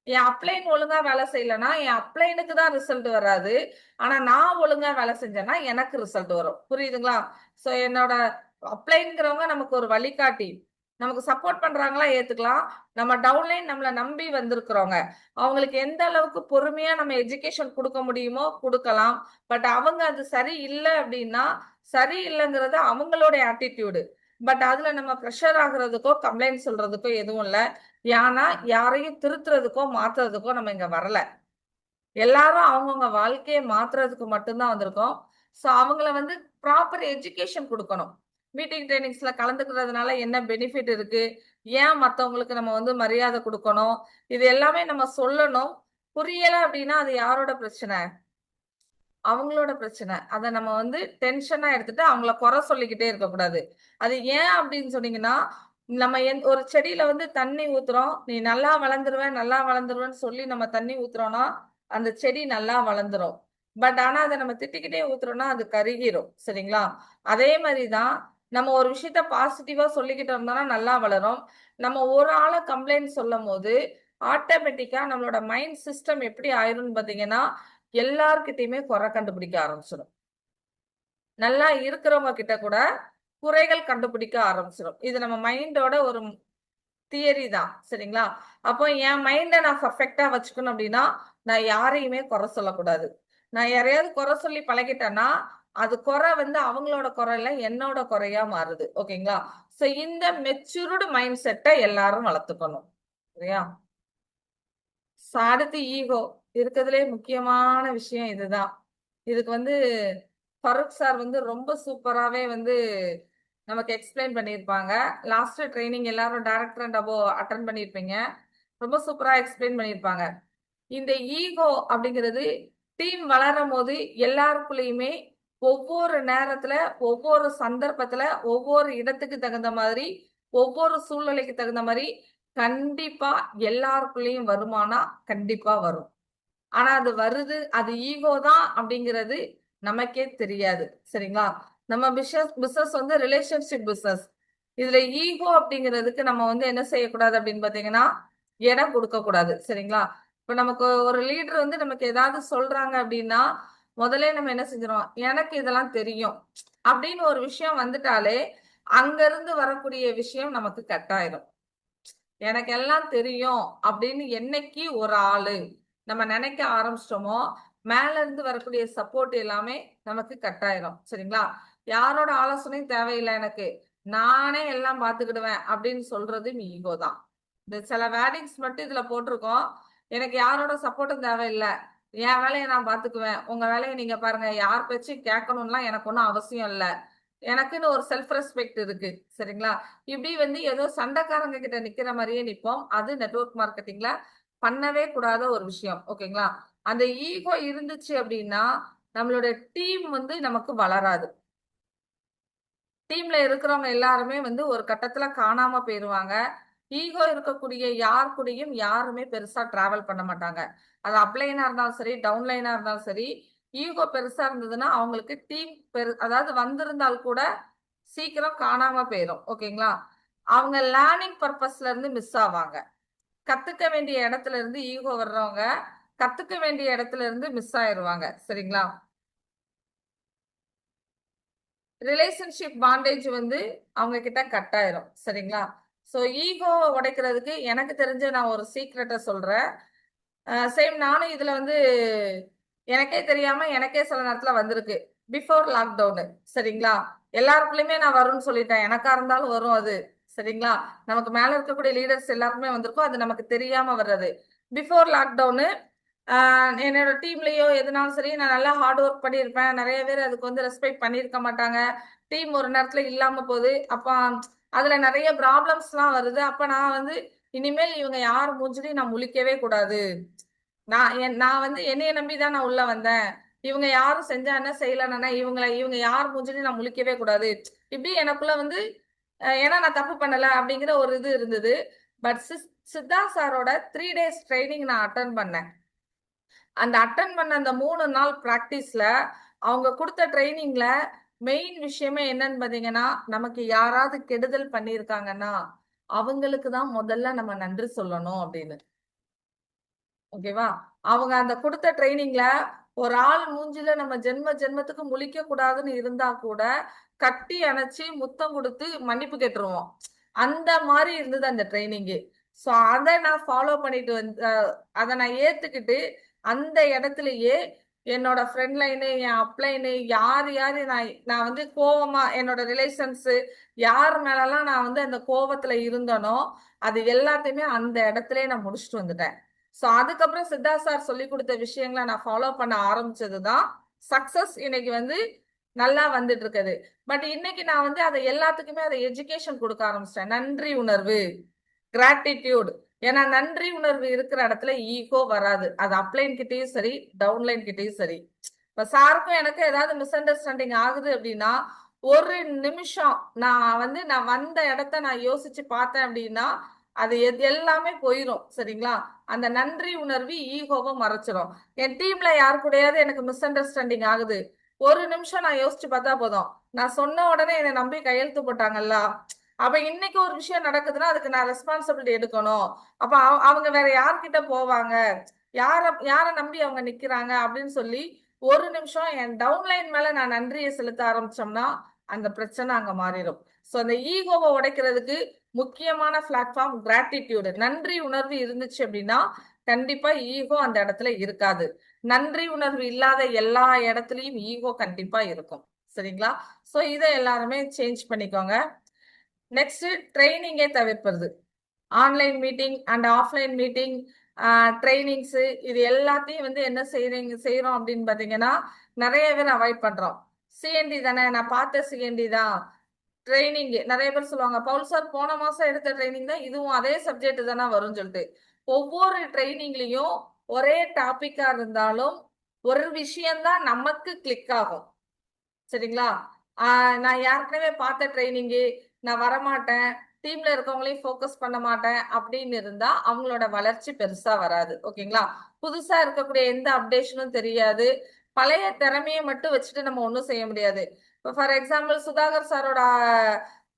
என் அப்ளைன் ஒழுங்கா வேலை செய்யலன்னா என் அப்ளைனுக்கு தான் ரிசல்ட் வராது. ஆனா நான் ஒழுங்கா வேலை செஞ்சேன்னா எனக்கு ரிசல்ட் வரும். புரியுதுங்களா? சோ என்னோட அப்ளைன்கிறவங்க நமக்கு ஒரு வழிகாட்டி, நமக்கு சப்போர்ட் பண்றாங்களா ஏத்துக்கலாம். நம்ம டவுன்லைன் நம்மளை நம்பி வந்திருக்கிறவங்க, அவங்களுக்கு எந்த அளவுக்கு பொறுமையா நம்ம எஜுகேஷன் கொடுக்க முடியுமோ கொடுக்கலாம். பட் அவங்க அது சரி இல்லை அப்படின்னா சரி இல்லைங்கிறது அவங்களுடைய ஆட்டிடியூடு. பட் அதுல நம்ம ப்ரெஷர் ஆகுறதுக்கோ கம்ப்ளைண்ட் சொல்றதுக்கோ எதுவும் இல்லை. ஏன்னா யாரையும் திருத்துறதுக்கோ மாத்துறதுக்கோ நம்ம இங்க வரல. எல்லாரும் அவங்கவுங்க வாழ்க்கையை மாத்துறதுக்கு மட்டும்தான் வந்திருக்கோம். சோ அவங்கள வந்து ப்ராப்பர் எஜுகேஷன் கொடுக்கணும். மீட்டிங் ட்ரைனிங்ஸ்ல கலந்துக்கிறதுனால என்ன பெனிஃபிட் இருக்கு, ஏன் மத்தவங்களுக்கு நம்ம வந்து மரியாதை கொடுக்கணும், இது எல்லாமே நம்ம சொல்லணும். புரியல அப்படின்னா அது யாரோட பிரச்சனை? அவங்களோட பிரச்சனை. அத நம்ம வந்து டென்ஷனா எடுத்துட்டு அவங்கள குறை சொல்லிக்கிட்டே இருக்கக்கூடாது. அது ஏன் அப்படின்னு சொன்னீங்கன்னா, நம்ம ஒரு செடியில வந்து தண்ணி ஊத்துறோம். நீ நல்லா வளர்ந்துருவ, நல்லா வளர்ந்துருவேன்னு சொல்லி நம்ம தண்ணி ஊத்துறோம்னா, அந்த செடி நல்லா வளர்ந்துரும். ஆனா அத நம்ம திட்டிக்கிட்டே ஊத்துறோம்னா, அது கருகிரும். சரிங்களா? அதே மாரி தான் நம்ம ஒரு விஷயத்த பாசிட்டிவா சொல்லிக்கிட்டு இருந்தோம்னா நல்லா வளரும். நம்ம ஒரு ஆள கம்ப்ளைண்ட் சொல்லும்போது, ஆட்டோமேட்டிக்கா நம்மளோட மைண்ட் சிஸ்டம் எப்படி ஆயிரும்னு பார்த்தீங்கன்னா, எல்லார்கிட்டயுமே குறை கண்டுபிடிக்க ஆரம்பிச்சிடும். நல்லா இருக்கிறவங்க கிட்ட கூட குறைகள் கண்டுபிடிக்க ஆரம்பிச்சிடும். இது நம்ம மைண்டோட ஒரு தியரி தான். சரிங்களா? அப்போ என் மைண்ட நான் பெர்ஃபெக்ட்டா வச்சுக்கணும் அப்படின்னா, நான் யாரையுமே குறை சொல்லக்கூடாது. நான் யாரையாவது குறை சொல்லி பழகிட்டேன்னா, அது குறை வந்து அவங்களோட குறை இல்ல, என்னோட குறையா மாறுது. ஓகேங்களா? சோ இந்த மெச்சூர்டு மைண்ட் செட்ட எல்லாரும் வளர்த்துக்கணும். சரியா? அடுத்து ஈகோ. இருக்கிறதுலே முக்கியமான விஷயம் இதுதான். இதுக்கு வந்து ஃபரூக் சார் வந்து ரொம்ப சூப்பராவே வந்து நமக்கு எக்ஸ்பிளைன் பண்ணியிருப்பாங்க. லாஸ்ட் ட்ரெய்னிங் எல்லாரும் டைரக்டர் அண்ட் அபோவ் அட்டெண்ட் பண்ணியிருப்பீங்க. ரொம்ப சூப்பரா எக்ஸ்பிளைன் பண்ணியிருப்பாங்க. இந்த ஈகோ அப்படிங்கிறது டீம் வளரும்போது எல்லாருக்குள்ளயுமே ஒவ்வொரு நேரத்துல, ஒவ்வொரு சந்தர்ப்பத்துல, ஒவ்வொரு இடத்துக்கு தகுந்த மாதிரி, ஒவ்வொரு சூழ்நிலைக்கு தகுந்த மாரி கண்டிப்பா எல்லாருக்குள்ளயும் வருமானா, கண்டிப்பா வரும். ஆனா அது வருது, அது ஈகோ தான் அப்படிங்கிறது நமக்கே தெரியாது. சரிங்களா? நம்ம பிசினஸ் வந்து ரிலேஷன்ஷிப் பிசினஸ். இதுல ஈகோ அப்படிங்கிறதுக்கு நம்ம வந்து என்ன செய்யக்கூடாது அப்படின்னு பார்த்தீங்கன்னா, இடம் கொடுக்கக்கூடாது. சரிங்களா? இப்ப நமக்கு ஒரு லீடர் வந்து நமக்கு ஏதாவது சொல்றாங்க அப்படின்னா, முதல்ல நம்ம என்ன செஞ்சுருவோம், எனக்கு இதெல்லாம் தெரியும். அப்படின்னு ஒரு விஷயம் வந்துட்டாலே, அங்கிருந்து வரக்கூடிய விஷயம் நமக்கு கட் ஆயிரும். எனக்கு எல்லாம் தெரியும் அப்படின்னு என்னைக்கு ஒரு ஆளு நம்ம நினைக்க ஆரம்பிச்சிட்டோமோ, மேல இருந்து வரக்கூடிய சப்போர்ட் எல்லாமே நமக்கு கட் ஆயிரும். சரிங்களா? யாரோட ஆலோசனையும் தேவையில்ல எனக்கு. நானே எல்லாம் பார்த்துக்கிடுவேன் அப்படின்னு சொல்றது ஈகோ தான். இந்த சில வேர்டிங்ஸ் மட்டும் இதுல போட்டிருக்கோம். எனக்கு யாரோட சப்போர்ட்டும் தேவையில்ல. என் வேலைய நான் பார்த்துக்குவேன். உங்க வேலைய நீங்க பாருங்க. யார் பேச்சையும் கேட்கணும்லாம் எனக்கு ஒண்ணும் அவசியம் இல்ல. எனக்குன்னு ஒரு செல்ஃப் ரெஸ்பெக்ட் இருக்கு. சரிங்களா? இப்படி வந்து ஏதோ சண்டைக்காரங்க கிட்ட நிக்கிற மாரியே நிப்போம். அது நெட்வொர்க் மார்க்கெட்டிங்ல பண்ணவே கூடாத ஒரு விஷயம். ஓகேங்களா? அந்த ஈகோ இருந்துச்சு அப்படின்னா, நம்மளோட டீம் வந்து நமக்கு வளராது. டீம்ல இருக்கிறவங்க எல்லாருமே வந்து ஒரு கட்டத்துல காணாம போயிருவாங்க. ஈகோ இருக்கக்கூடிய யார் கூடயும் யாருமே பெருசா டிராவல் பண்ண மாட்டாங்க. அது அப்லைனா இருந்தாலும் சரி, டவுன்லைனா இருந்தாலும் சரி, ஈகோ பெருசா இருந்ததுன்னா அவங்களுக்கு டீம் அதாவது வந்திருந்தால் கூட சீக்கிரம் காணாம போயிரும். ஓகேங்களா? அவங்க லேர்னிங் பர்ப்பஸ்ல இருந்து மிஸ் ஆவாங்க. கத்துக்க வேண்டிய இடத்துல இருந்து ஈகோ வர்றவங்க, கத்துக்க வேண்டிய இடத்துல இருந்து மிஸ் ஆயிருவாங்க. சரிங்களா? ரிலேஷன்ஷிப் பாண்டேஜ் வந்து அவங்க கிட்ட கட் ஆயிரும். சரிங்களா? சோ ஈகோவ உடைக்கிறதுக்கு எனக்கு தெரிஞ்ச நான் ஒரு சீக்ரெட்ட சொல்றேன். சேம் நானும் இதுல வந்து எனக்கே தெரியாம எனக்கே சில நேரத்துல வந்திருக்கு. Before lockdown. சரிங்களா? எல்லாருக்குள்ளயுமே நான் வரும்னு சொல்லிட்டேன். எனக்கா இருந்தாலும் வரும் அது. சரிங்களா? நமக்கு மேல இருக்கக்கூடிய லீடர்ஸ் எல்லாருக்குமே வந்திருக்கும். அது நமக்கு தெரியாம வர்றது. பிஃபோர் லாக்டவுனு என்னோட டீம்லயோ எதுனாலும் சரி, நான் நல்லா ஹார்ட் ஒர்க் பண்ணியிருப்பேன். நெறைய பேர் அதுக்கு வந்து ரெஸ்பெக்ட் பண்ணியிருக்க மாட்டாங்க. டீம் ஒரு நேரத்துல இல்லாம போது. அப்ப அதுல நெறைய ப்ராப்ளம்ஸ்லாம் வருது. அப்ப நான் வந்து இனிமேல் இவங்க யார் மூஞ்சிலயும் நான் முழிக்கவே கூடாது. நான் வந்து என்னைய நம்பி தான் நான் உள்ள வந்தேன். இவங்க யாரும் செஞ்சா என்ன, செய்யலன்னா என்ன, இவங்க யார் மூஞ்சிலயும் நான் முழிக்கவே கூடாது. இப்படி எனக்குள்ள வந்து ஏன்னா நான் தப்பு பண்ணல அப்படிங்கிற ஒரு இது இருந்தது. பட் சித்தா சாரோட 3 டேஸ் ட்ரெய்னிங் நான் அட்டெண்ட் பண்ணேன். அந்த அட்டெண்ட் பண்ண அந்த 3 நாள் பிராக்டிஸ்ல அவங்க குடுத்த ட்ரெய்னிங்ல மெயின் விஷயமே என்னன்னு பார்த்தீங்கன்னா, நமக்கு யாராவது கெடுதல் பண்ணியிருக்காங்கன்னா, அவங்களுக்கு தான் முதல்ல நம்ம நன்றி சொல்லணும் அப்படின்னு. ஓகேவா? அவங்க அந்த குடுத்த ட்ரெய்னிங்ல ஒரு ஆள் மூஞ்சில நம்ம ஜென்மத்துக்கு முழிக்க கூடாதுன்னு இருந்தா கூட, கட்டி அணைச்சு முத்தம் குடுத்து மன்னிப்பு கேட்டுருவோம். அந்த மாரி இருந்தது அந்த ட்ரெய்னிங்கு. சோ அத நான் ஃபாலோ பண்ணிட்டு அத நான் ஏத்துக்கிட்டு, அந்த இடத்திலேயே என்னோட ஃப்ரண்ட் லைனு, என் அப் லைனு யாரு நான் வந்து கோவமா என்னோட ரிலேஷன்ஸு யார் மேலலாம் நான் வந்து அந்த கோவத்துல இருந்தேனோ, அது எல்லாத்தையுமே அந்த இடத்திலேயே நான் முடிச்சுட்டு வந்துட்டேன். சோ அதுக்கப்புறம் சித்தா சார் சொல்லிக் குடுத்த விஷயங்கள நான் ஃபாலோ பண்ண ஆரம்பிச்சது தான், சக்சஸ் இன்னைக்கு வந்து நல்லா வந்துட்டு இருக்குது. பட் இன்னைக்கு நான் வந்து அத எல்லாத்துக்குமே அத எஜுகேஷன் குடுக்க ஆரம்பிச்சுட்டேன். நன்றி உணர்வு, கிராட்டிட்யூட். ஏன்னா நன்றி உணர்வு இருக்கிற இடத்துல ஈகோ வராது. அது அப்லைன் கிட்டயும் சரி, டவுன்லைன் கிட்டயும் சரி. இப்ப இப்ப சாருக்கும் எனக்கு ஏதாவது மிஸ் அண்டர்ஸ்டாண்டிங் ஆகுது அப்படின்னா ஒரு நிமிஷம் நான் வந்த இடத்த நான் யோசிச்சு பார்த்தேன் அப்படின்னா அது எல்லாமே போயிடும். சரிங்களா? அந்த நன்றி உணர்வு ஈகோவை மறைச்சிடும். என் டீம்ல யாரு கூடயாவது எனக்கு மிஸ் அண்டர்ஸ்டாண்டிங் ஆகுது, ஒரு நிமிஷம் நான் யோசிச்சு பார்த்தா போதும், நான் சொன்ன உடனே என்னை நம்பி கையெழுத்து போட்டாங்கல்ல, அப்ப இன்னைக்கு ஒரு விஷயம் நடக்குதுன்னா அதுக்கு நான் ரெஸ்பான்சிபிலிட்டி எடுக்கணும். அப்ப அவங்க வேற யார்கிட்ட போவாங்க, யார நம்பி அவங்க நிக்கிறாங்க அப்படின்னு சொல்லி ஒரு நிமிஷம் என் டவுன்லைன் மேல நான் நன்றியை செலுத்த ஆரம்பிச்சோம்னா அந்த பிரச்சனை அங்க மாறிடும். சோ அந்த ஈகோவை உடைக்கிறதுக்கு முக்கியமான பிளாட்ஃபார்ம் கிராட்டிடியூடு. நன்றி உணர்வு இருந்துச்சு அப்படின்னா கண்டிப்பா ஈகோ அந்த இடத்துல இருக்காது. நன்றி உணர்வு இல்லாத எல்லா இடத்துலயும் ஈகோ கண்டிப்பா இருக்கும். சரிங்களா? சோ இதை எல்லாருமே சேஞ்ச் பண்ணிக்கோங்க. நெக்ஸ்ட், ட்ரைனிங்கே தவிர்ப்பது. Online meeting and offline meeting, trainings, இது எல்லாத்தையும் வந்து என்ன செய்யறோம் அப்படின்னு பாத்தீங்கன்னா நிறைய பேர் அவாய்ட் பண்றோம். சிஎன்டி தானே, நான் பார்த்த சிஎன்டி தான். ட்ரைனிங் நிறைய பேர் சொல்லுவாங்க, பவுல் சார் போன மாசம் எடுத்த ட்ரைனிங் தான் இதுவும் அதே சப்ஜெக்ட் தானே வரும்னு சொல்லிட்டு. ஒவ்வொரு ட்ரைனிங்லயும் ஒரே டாபிக்கா இருந்தாலும் ஒரு விஷயம்தான் நமக்கு கிளிக் ஆகும். சரிங்களா? நான் ஏற்கனவே பார்த்த ட்ரைனிங்கு, நான் வரமாட்டேன், டீம்ல இருக்கவங்களையும் ஃபோக்கஸ் பண்ண மாட்டேன் அப்படின்னு இருந்தா அவங்களோட வளர்ச்சி பெருசா வராது. ஓகேங்களா? புதுசா இருக்கக்கூடிய எந்த அப்டேஷனும் தெரியாது. பழைய திறமையை மட்டும் வச்சுட்டு நம்ம ஒன்றும் செய்ய முடியாது. இப்போ ஃபார் எக்ஸாம்பிள் சுதாகர் சாரோட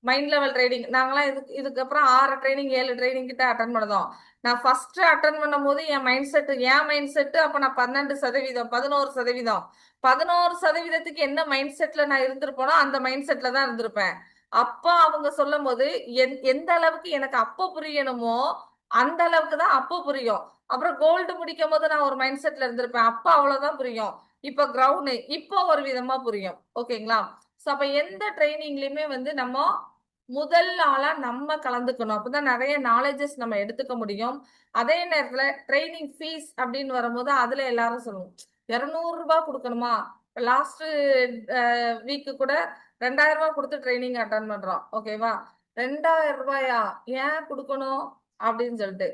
மைண்ட் லெவல் ட்ரைனிங் நாங்களாம் இதுக்கப்புறம் 6 ட்ரைனிங் 7 ட்ரைனிங் கிட்ட அட்டன் பண்ணதோம். நான் ஃபர்ஸ்ட் அட்டன் பண்ணும் போது என் மைண்ட் செட்டு அப்ப நான் 12% 11%, 11%க்கு என்ன மைண்ட் செட்ல நான் இருந்திருப்பேனோ அந்த மைண்ட் செட்ல தான் இருந்திருப்பேன். அப்ப அவங்க சொல்லும் போது எந்த அளவுக்கு எனக்கு அப்ப புரியணுமோ அந்த அளவுக்கு தான் அப்ப புரியும். அப்புறம் கோல்டு முடிக்கும் போது நான் ஒரு மைண்ட் செட்ல இருந்திருப்பேன், அப்ப அவ்வளவுதான் புரியும். இப்ப கிரவுண்ட் இப்போ ஒரு விதமா புரியும். ஓகேங்களா? சோ அப்ப எந்த ட்ரைனிங்லயுமே வந்து நம்ம முதல் ஆளா நம்ம கலந்துக்கணும். அப்பதான் நிறைய நாலேஜஸ் நம்ம எடுத்துக்க முடியும். அதே நேரத்துல ட்ரைனிங் ஃபீஸ் அப்படின்னு வரும்போது அதுல எல்லாரும் சொல்லுவோம், 200 ரூபாய் கொடுக்கணுமா? லாஸ்ட் வீக் கூட 2000 ரூபாய் கொடுத்து ட்ரைனிங் அட்டன் பண்றோம். ஓகேவா? 2000 ரூபாயா ஏன் கொடுக்கணும் அப்படின்னு சொல்லிட்டு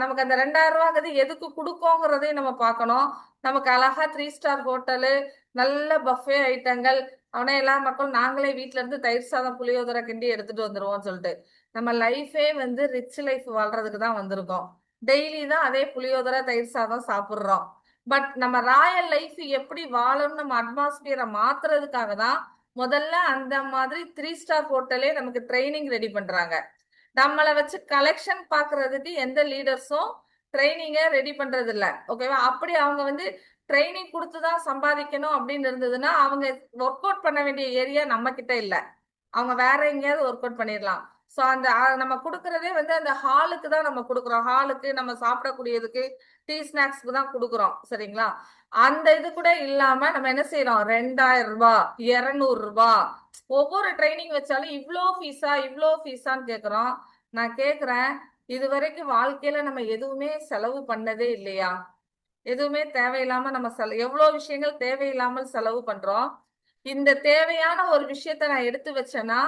நமக்கு அந்த 2000 ரூபாங்கிறது எதுக்கு கொடுக்கோங்கிறதையும் நம்ம பார்க்கணும். நமக்கு அழகா 3 ஸ்டார் ஹோட்டலு, நல்ல பஃபே ஐட்டங்கள், அவனே எல்லா மக்களும் நாங்களே வீட்ல இருந்து தயிர் சாதம் புளியோதரை கிண்டி எடுத்துட்டு வந்துருவோம்னு சொல்லிட்டு நம்ம லைஃபே வந்து ரிச் லைஃப் வாழ்றதுக்கு தான் வந்திருக்கோம். டெய்லி தான் அதே புளியோதரை தயிர் சாதம் சாப்பிடுறோம். பட் நம்ம ராயல் லைஃப் எப்படி வாழணும்னு நம்ம அட்மாஸ்பியரை மாத்துறதுக்காக தான் முதல்ல அந்த மாதிரி 3 ஸ்டார் ஹோட்டலே நமக்கு ட்ரைனிங் ரெடி பண்றாங்க. நம்மளை வச்சு கலெக்ஷன் பாக்குறதுக்கு எந்த லீடர்ஸும் ட்ரைனிங்க ரெடி பண்றது இல்ல. ஓகேவா? அப்படி அவங்க வந்து ட்ரைனிங் கொடுத்துதான் சம்பாதிக்கணும் அப்படின்னு இருந்ததுன்னா அவங்க ஒர்க் அவுட் பண்ண வேண்டிய ஏரியா நம்ம கிட்ட இல்ல, அவங்க வேற எங்கேயாவது ஒர்க் அவுட் பண்ணிடலாம். ஸோ அந்த நம்ம கொடுக்கறதே வந்து அந்த ஹாலுக்கு தான் நம்ம கொடுக்குறோம். ஹாலுக்கு நம்ம சாப்பிடக்கூடியதுக்கு டீ ஸ்நாக்ஸ்க்கு தான் கொடுக்குறோம். சரிங்களா? அந்த இது கூட இல்லாம நம்ம என்ன செய்யறோம், 2000 ரூபாய் 200 ரூபாய் ஒவ்வொரு ட்ரைனிங் வச்சாலும் இவ்வளோ ஃபீஸான்னு கேக்குறோம். நான் கேக்குறேன், இது வரைக்கும் வாழ்க்கையில நம்ம எதுவுமே செலவு பண்ணதே இல்லையா? எதுவுமே தேவையில்லாம நம்ம எவ்வளவு விஷயங்கள் தேவையில்லாமல் செலவு பண்றோம். இந்த தேவையான ஒரு விஷயத்த நான் எடுத்து வச்சேன்னா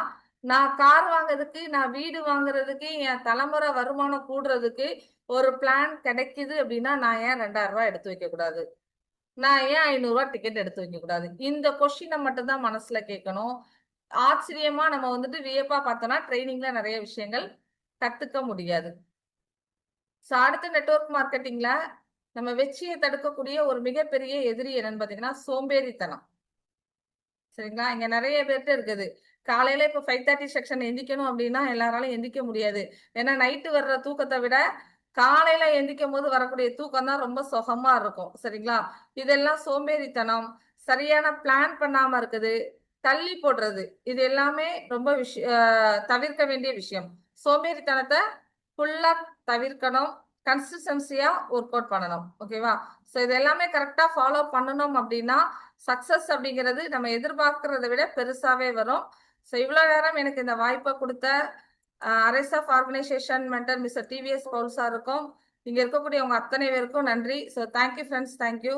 நான் கார் வாங்குறதுக்கு, நான் வீடு வாங்குறதுக்கு, என் தலைமுறை வருமானம் கூடுறதுக்கு ஒரு பிளான் கிடைக்குது அப்படின்னா நான் ஏன் 2000 ரூபாய் எடுத்து வைக்க கூடாது? நான் ஏன் 500 ரூபாய் டிக்கெட் எடுத்து வைக்க கூடாது? இந்த கொஸ்டினை மட்டும் தான் மனசுல கேட்கணும். ஆச்சரியமா நம்ம வந்துட்டு வியப்பா பார்த்தோம்னா ட்ரைனிங்ல நிறைய விஷயங்கள் கத்துக்க முடியாது. ஸோ அடுத்த நெட்வொர்க் மார்க்கெட்டிங்ல நம்ம வெற்றியை தடுக்கக்கூடிய ஒரு மிகப்பெரிய எதிரி என்னன்னு பாத்தீங்கன்னா சோம்பேறித்தனம். சரிங்களா? இங்க நிறைய பேர்ட்ட இருக்குது. காலையில இப்ப 5:30 செக்ஷன் எந்திக்கணும் அப்படின்னா எல்லாராலும் எந்திக்க முடியாது. ஏன்னா நைட்டு வர்ற தூக்கத்தை விட காலையில எந்திக்கும் போது வரக்கூடிய தூக்கம் தான் ரொம்ப சுகமா இருக்கும். சரிங்களா? இதெல்லாம் சோம்பேறித்தனம், சரியான பிளான் பண்ணாம இருக்குது, தள்ளி போடுறது, இது எல்லாமே ரொம்ப தவிர்க்க வேண்டிய விஷயம். சோம்பேறித்தனத்தை ஃபுல்லா தவிர்க்கணும். கன்சிஸ்டன்சியா ஒர்க் அவுட் பண்ணணும். ஓகேவா? ஸோ இது எல்லாமே கரெக்டா ஃபாலோ பண்ணணும் அப்படின்னா சக்சஸ் அப்படிங்கிறது நம்ம எதிர்பார்க்கறதை விட பெருசாவே வரும். ஸோ இவ்வளவு நேரம் எனக்கு இந்த வாய்ப்பை கொடுத்த arise of organisation mentor mister TVS Paul சாருக்கும் இங்க இருக்கக்கூடிய உங்க அத்தனை பேருக்கும் நன்றி. So thank you friends, thank you.